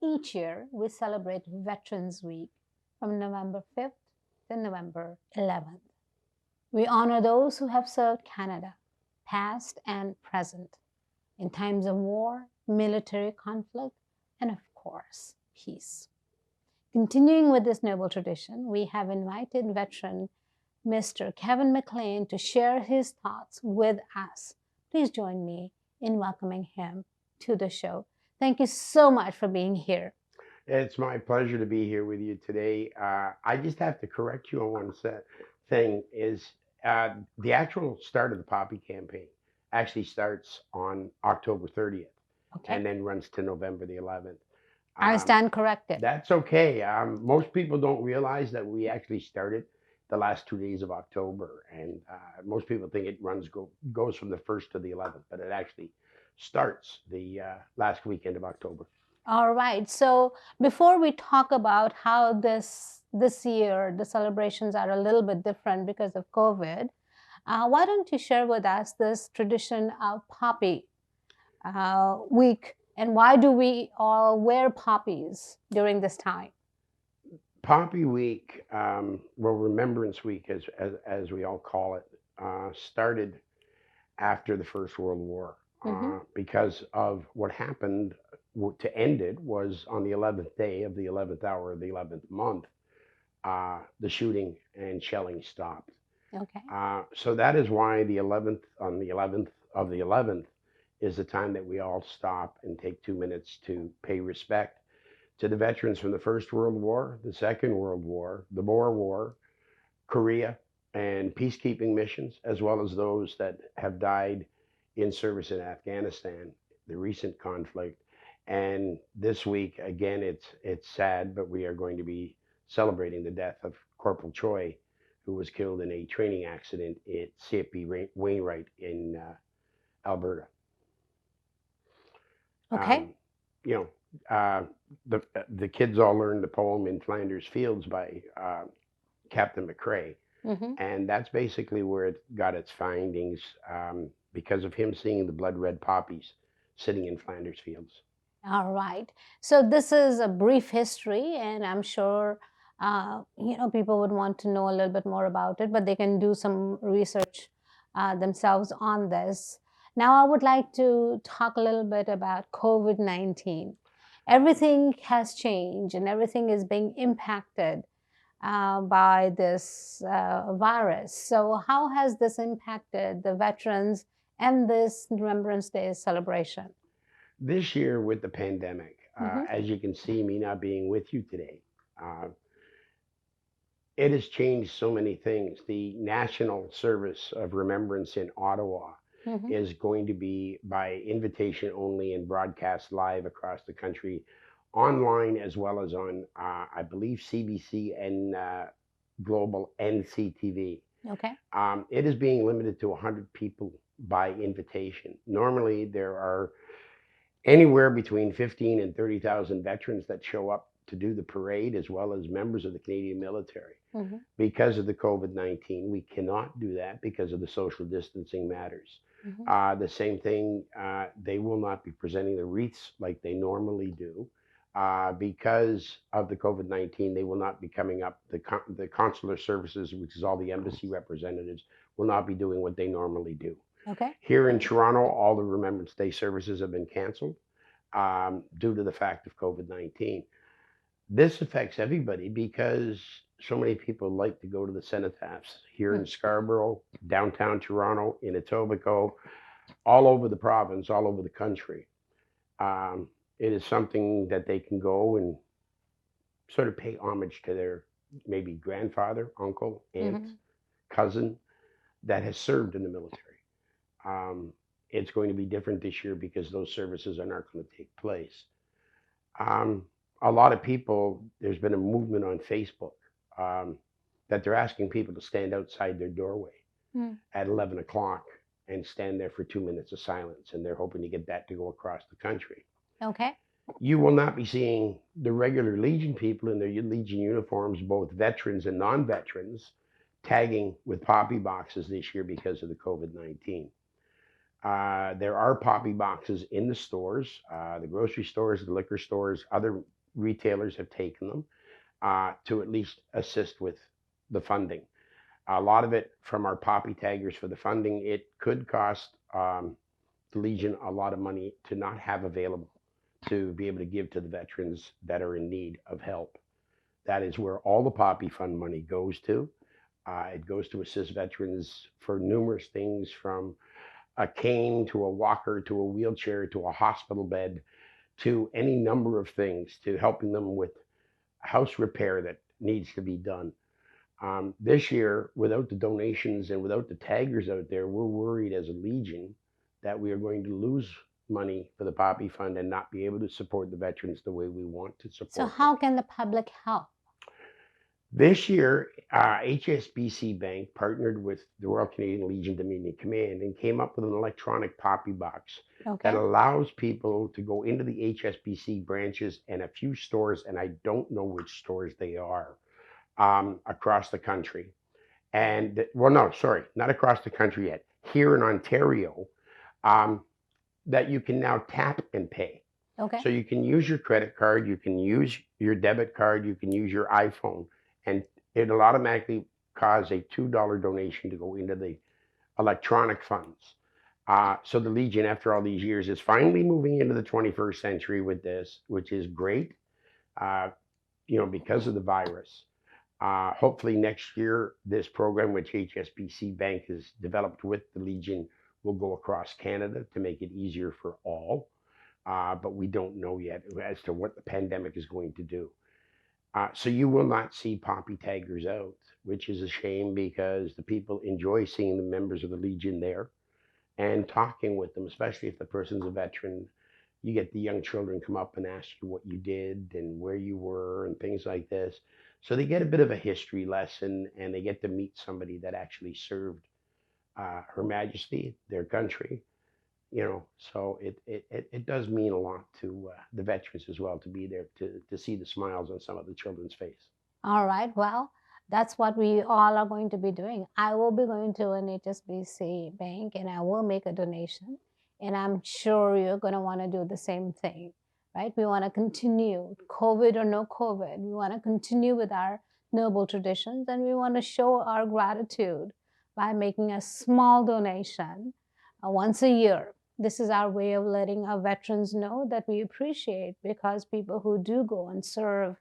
Each year, we celebrate Veterans Week from November 5th to November 11th. We honor those who have served Canada, past and present, in times of war, military conflict, and of course, peace. Continuing with this noble tradition, we have invited veteran Mr. Kevin McLean to share his thoughts with us. Please join me in welcoming him to the show. Thank you so much for being here. It's my pleasure to be here with you today. I just have to correct you on thing is the actual start of the Poppy campaign actually starts on October 30th Okay. and then runs to November the 11th. I stand corrected. That's okay. Most people don't realize that we actually started the last 2 days of October, and most people think it goes from the 1st to the 11th, but it actually starts the last weekend of October. All right. So before we talk about how this year the celebrations are a little bit different because of COVID, why don't you share with us this tradition of Poppy Week, and why do we all wear poppies during this time? Poppy Week, well, Remembrance Week, as we all call it, started after the First World War because of what happened. To end it was on the 11th day of the 11th hour of the 11th month, the shooting and shelling stopped. Okay. So that is why the 11th, on the 11th of the 11th, is the time that we all stop and take 2 minutes to pay respect to the veterans from the First World War, the Second World War, the Boer War, Korea, and peacekeeping missions, as well as those that have died in service in Afghanistan, the recent conflict. And this week, again, it's sad, but we are going to be celebrating the death of Corporal Choi, who was killed in a training accident at CFB Wainwright in Alberta. Okay. You know, the kids all learned the poem "In Flanders Fields" by Captain McCrae, and that's basically where it got its findings because of him seeing the blood red poppies sitting in Flanders Fields. All right. So this is a brief history, and I'm sure people would want to know a little bit more about it, but they can do some research themselves on this. Now, I would like to talk a little bit about COVID-19. Everything has changed, and everything is being impacted by this virus. So, how has this impacted the veterans and this Remembrance Day celebration? This year, with the pandemic, as you can see, me not being with you today, uh, it has changed so many things. The National Service of Remembrance in Ottawa is going to be by invitation only and broadcast live across the country, online as well as on, I believe, CBC and Global NCTV. Okay. It is being limited to 100 people by invitation. Normally, there are anywhere between 15 and 30,000 veterans that show up to do the parade, as well as members of the Canadian military. Because of the COVID-19, we cannot do that because of the social distancing matters. The same thing, they will not be presenting the wreaths like they normally do. Because of the COVID-19, they will not be coming up. The consular services, which is all the embassy representatives, will not be doing what they normally do. Okay. Here in Toronto, all the Remembrance Day services have been canceled due to the fact of COVID-19. This affects everybody because so many people like to go to the cenotaphs here in Scarborough, downtown Toronto, in Etobicoke, all over the province, all over the country. It is something that they can go and sort of pay homage to their maybe grandfather, uncle, aunt, cousin that has served in the military. It's going to be different this year because those services are not going to take place. A lot of people, there's been a movement on Facebook that they're asking people to stand outside their doorway at 11 o'clock and stand there for 2 minutes of silence. And they're hoping to get that to go across the country. Okay. You will not be seeing the regular Legion people in their Legion uniforms, both veterans and non-veterans, tagging with poppy boxes this year because of the COVID-19. There are poppy boxes in the stores. The grocery stores, the liquor stores, other retailers have taken them to at least assist with the funding. A lot of it from our poppy taggers for the funding. It could cost the Legion a lot of money to not have available to be able to give to the veterans that are in need of help. That is where all the Poppy Fund money goes to. It goes to assist veterans for numerous things, from a cane to a walker to a wheelchair to a hospital bed to any number of things, to helping them with house repair that needs to be done. This year, without the donations and without the taggers out there, we're worried as a Legion that we are going to lose money for the Poppy Fund and not be able to support the veterans the way we want to support So them. how can the public help? This year, HSBC Bank partnered with the Royal Canadian Legion Dominion Command and came up with an electronic Poppy box Okay. that allows people to go into the HSBC branches and a few stores, and I don't know which stores they are, across the country. And well, no, sorry, not across the country yet. Here in Ontario, that you can now tap and pay. Okay. So you can use your credit card, you can use your debit card, you can use your iPhone, and it'll automatically cause a $2 donation to go into the electronic funds. So the Legion, after all these years, is finally moving into the 21st century with this, which is great, because of the virus. Hopefully next year, this program, which HSBC Bank has developed with the Legion, will go across Canada to make it easier for all. But we don't know yet as to what the pandemic is going to do. So you will not see poppy taggers out, which is a shame, because the people enjoy seeing the members of the Legion there and talking with them, especially if the person's a veteran. You get the young children come up and ask you what you did and where you were and things like this. So they get a bit of a history lesson, and they get to meet somebody that actually served Her Majesty, their country. So it does mean a lot to the veterans as well, to be there to see the smiles on some of the children's face. All right. Well, that's what we all are going to be doing. I will be going to an HSBC bank and I will make a donation. And I'm sure you're going to want to do the same thing, right? We want to continue, COVID or no COVID. We want to continue with our noble traditions, and we want to show our gratitude by making a small donation once a year. This is our way of letting our veterans know that we appreciate, because people who do go and serve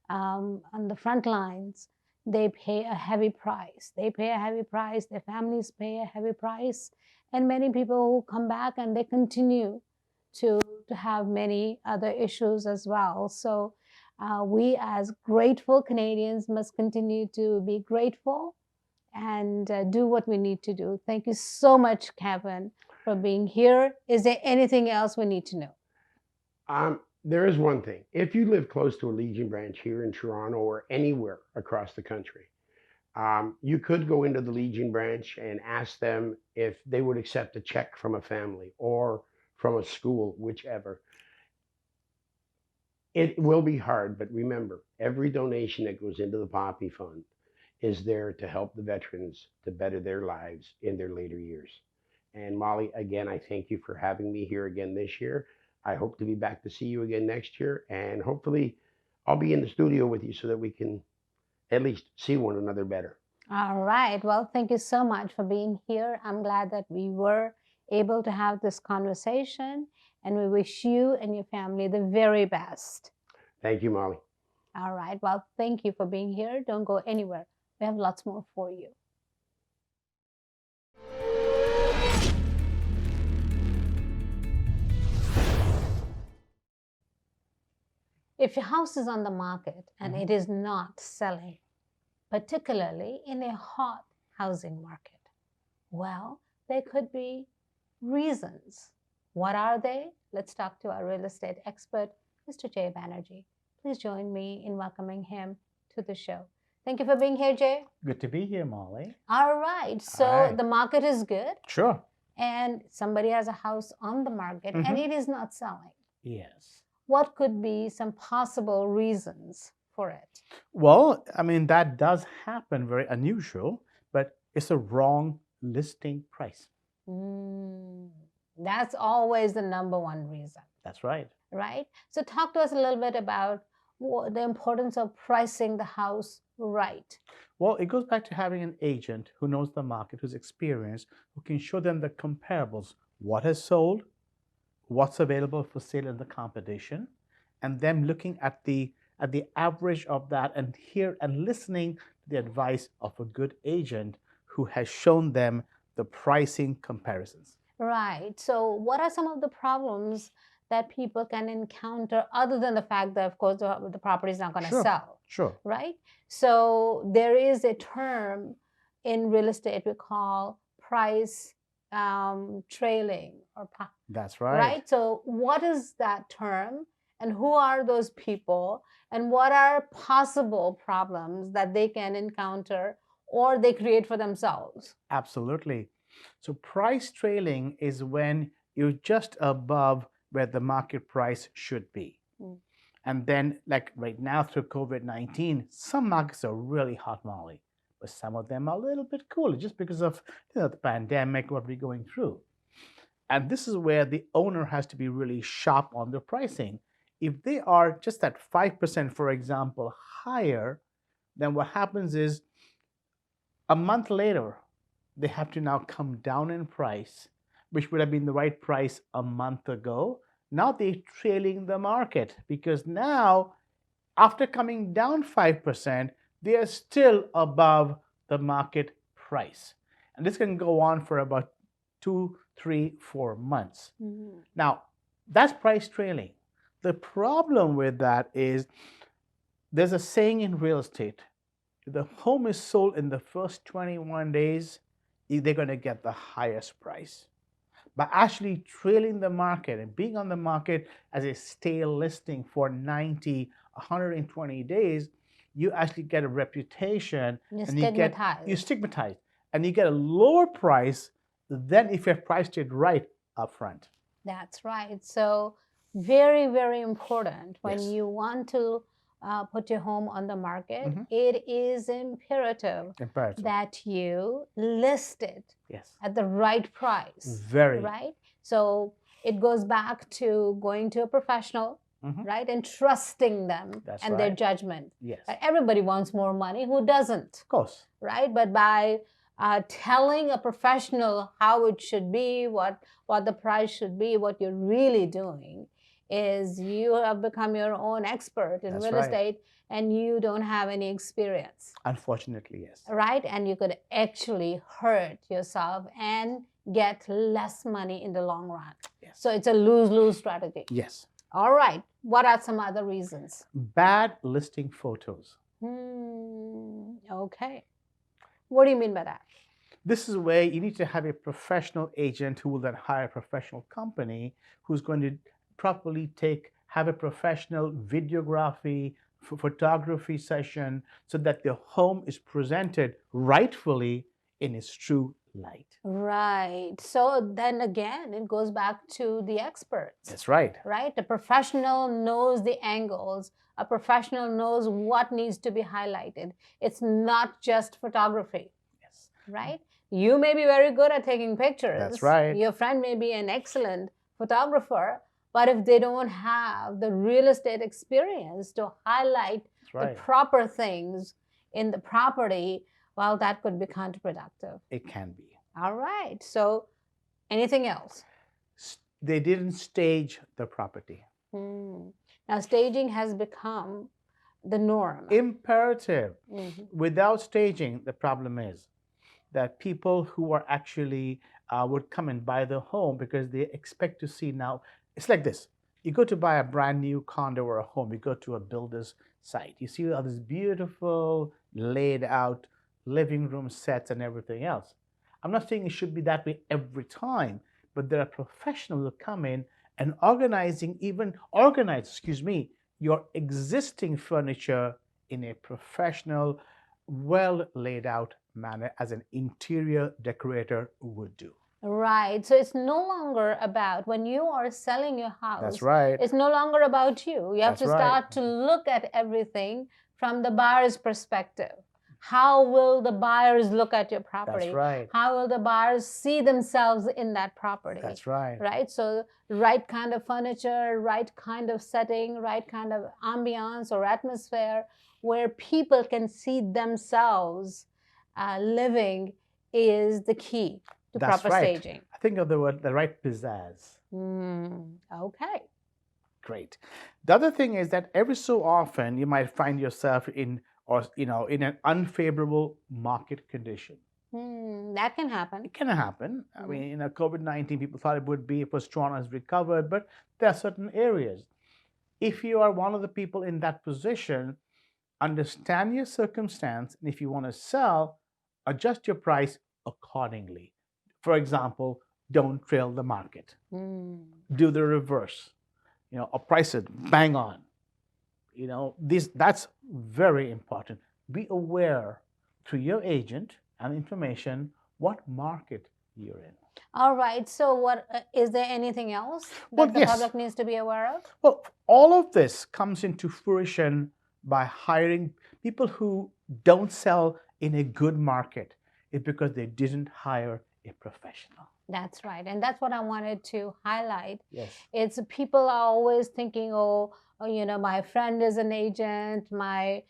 on the front lines, they pay a heavy price. They pay a heavy price. Their families pay a heavy price. And many people who come back and they continue to have many other issues as well. So we as grateful Canadians must continue to be grateful and do what we need to do. Thank you so much, Kevin, for being here. Is there anything else we need to know? There is one thing. If you live close to a Legion branch here in Toronto or anywhere across the country, you could go into the Legion branch and ask them if they would accept a check from a family or from a school, whichever. It will be hard, but remember, every donation that goes into the Poppy Fund is there to help the veterans to better their lives in their later years. And Molly, again, I thank you for having me here again this year. I hope to be back to see you again next year, and hopefully I'll be in the studio with you so that we can at least see one another better. All right. Well, thank you so much for being here. I'm glad that we were able to have this conversation, and we wish you and your family the very best. Thank you, Molly. All right. Well, thank you for being here. Don't go anywhere. We have lots more for you. If your house is on the market and it is not selling, particularly in a hot housing market, well, there could be reasons. What are they? Let's talk to our real estate expert, Mr. Jay Banerjee. Please join me in welcoming him to the show. Thank you for being here, Jay. Good to be here, Molly. All right. So All right. the market is good. Sure. And somebody has a house on the market and it is not selling. Yes. What could be some possible reasons for it? Well, I mean, that does happen, very unusual, but it's a wrong listing price. That's always the number one reason, That's right. right? So talk to us a little bit about the importance of pricing the house right. Well, it goes back to having an agent who knows the market, who's experienced, who can show them the comparables, what has sold, what's available for sale in the competition, and them looking at the average of that and listening to the advice of a good agent who has shown them the pricing comparisons. Right. So what are some of the problems that people can encounter other than the fact that, of course, the property is not going to Sure. sell, Sure. right? So there is a term in real estate we call price trailing or That's right. right? So what is that term and who are those people and what are possible problems that they can encounter or they create for themselves? Absolutely. So price trailing is when you're just above where the market price should be. Mm. And then, like right now through COVID-19, some markets are really hot, Molly, but some of them are a little bit cooler just because of the pandemic, what we're going through. And this is where the owner has to be really sharp on their pricing. If they are just at 5%, for example, higher, then what happens is a month later, they have to now come down in price, which would have been the right price a month ago. Now they're trailing the market because now, after coming down 5%, they are still above the market price. And this can go on for about 2, 3, 4 months. Mm-hmm. Now, that's price trailing. The problem with that is there's a saying in real estate, if the home is sold in the first 21 days, they're going to get the highest price. By actually trailing the market and being on the market as a stale listing for 90, 120 days, you actually get a reputation. You're and stigmatized. you're stigmatized. And you get a lower price than if you have priced it right up front. That's right. So very, very important when Yes. you want to put your home on the market, Mhm. it is imperative that you list it Yes. at the right price. Very. Right? So it goes back to going to a professional, Mhm. right? And trusting them That's and their right. judgment. Yes. Everybody wants more money. Who doesn't? Of course. Right? But by telling a professional how it should be, what the price should be, what you're really doing is you have become your own expert in That's real right. estate and you don't have any experience. Unfortunately, yes. Right? And you could actually hurt yourself and get less money in the long run. Yes. So it's a lose-lose strategy. Yes. All right. What are some other reasons? Bad listing photos. Okay. What do you mean by that? This is where you need to have a professional agent who will then hire a professional company who's going to properly have a professional videography, photography session so that the home is presented rightfully in its true light. Right. So then again, it goes back to the experts. That's right. Right? A professional knows the angles. A professional knows what needs to be highlighted. It's not just photography. Yes. Right? You may be very good at taking pictures. That's right. Your friend may be an excellent photographer, but if they don't have the real estate experience to highlight the proper things in the property, well, that could be counterproductive. It can be. All right. So anything else? They didn't stage the property. Now, staging has become the norm. Imperative. Without staging, the problem is that people who are actually would come and buy the home because they expect to see now. It's like this. You go to buy a brand new condo or a home. You go to a builder's site. You see all these beautiful laid out living room sets and everything else. I'm not saying it should be that way every time, but there are professionals who come in and organize your existing furniture in a professional, well laid out manner as an interior decorator would do. Right. So it's no longer about when you are selling your house. That's right. It's no longer about you. You have to start to look at everything from the buyer's perspective. How will the buyers look at your property? That's right. How will the buyers see themselves in that property? That's right. Right? So right kind of furniture, right kind of setting, right kind of ambiance or atmosphere where people can see themselves living is the key to That's proper right. staging. I think of the word, the right pizzazz. Okay. Great. The other thing is that every so often you might find yourself in, or in an unfavorable market condition. That can happen. It can happen. I mean, COVID-19, people thought it would be, it was Toronto has recovered, but there are certain areas. If you are one of the people in that position, understand your circumstance, and if you want to sell, adjust your price accordingly. For example, don't trail the market. Do the reverse. Or price it bang on. That's very important. Be aware through your agent and information what market you're in. All right. So, what is there anything else that the public needs to be aware of? Well, all of this comes into fruition by hiring people who don't sell in a good market. It's because they didn't hire a professional. That's right. And that's what I wanted to highlight. Yes. It's people are always thinking, my friend is an agent, my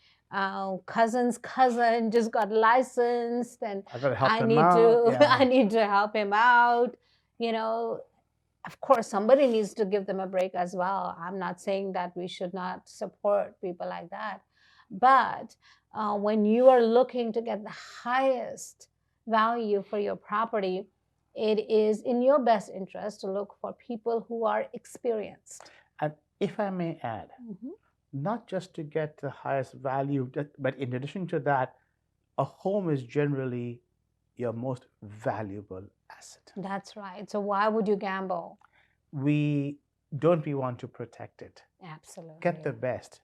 cousin's cousin just got licensed, and I need to help him out. Of course, somebody needs to give them a break as well. I'm not saying that we should not support people like that. But when you are looking to get the highest value for your property, it is in your best interest to look for people who are experienced. And if I may add, not just to get the highest value, but in addition to that, a home is generally your most valuable asset. That's right. So why would you gamble? We want to protect it. Absolutely. Get the best,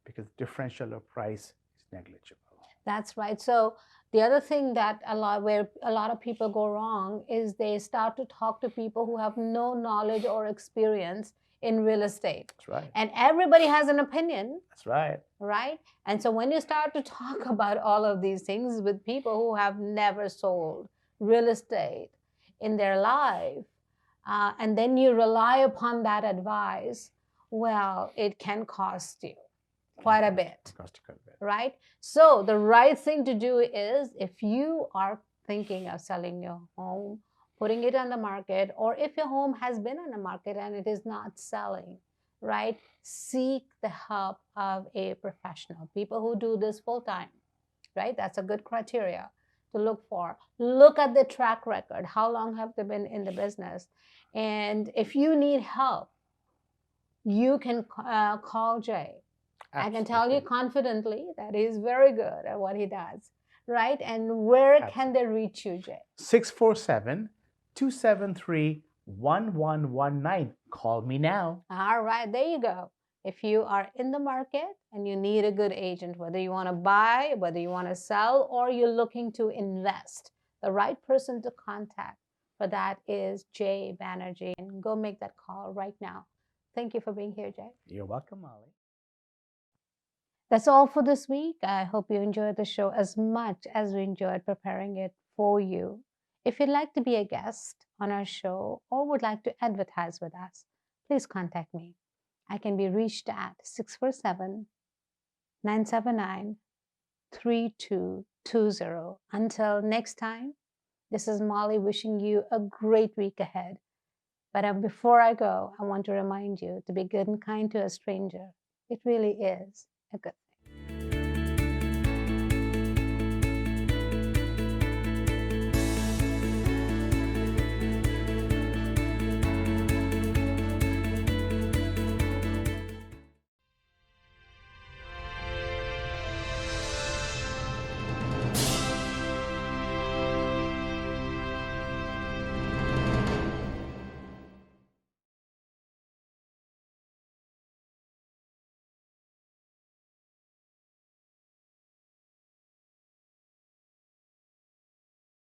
because differential of price is negligible. That's right. So the other thing that where a lot of people go wrong is they start to talk to people who have no knowledge or experience in real estate. That's right. And everybody has an opinion. That's right. Right? And so when you start to talk about all of these things with people who have never sold real estate in their life, and then you rely upon that advice, well, it can cost you quite a bit. Right? So the right thing to do is, if you are thinking of selling your home, putting it on the market, or if your home has been on the market and it is not selling, right? Seek the help of a professional, people who do this full time, right? That's a good criteria to look for. Look at the track record. How long have they been in the business? And if you need help, you can call Jay. Absolutely. I can tell you confidently that he's very good at what he does, right? And where can they reach you, Jay? 647-273-1119. Call me now. All right, there you go. If you are in the market and you need a good agent, whether you want to buy, whether you want to sell, or you're looking to invest, the right person to contact for that is Jay Banerjee. And go make that call right now. Thank you for being here, Jay. You're welcome, Molly. That's all for this week. I hope you enjoyed the show as much as we enjoyed preparing it for you. If you'd like to be a guest on our show or would like to advertise with us, please contact me. I can be reached at 647-979-3220. Until next time, this is Molly wishing you a great week ahead. But before I go, I want to remind you to be good and kind to a stranger. It really is a good thing.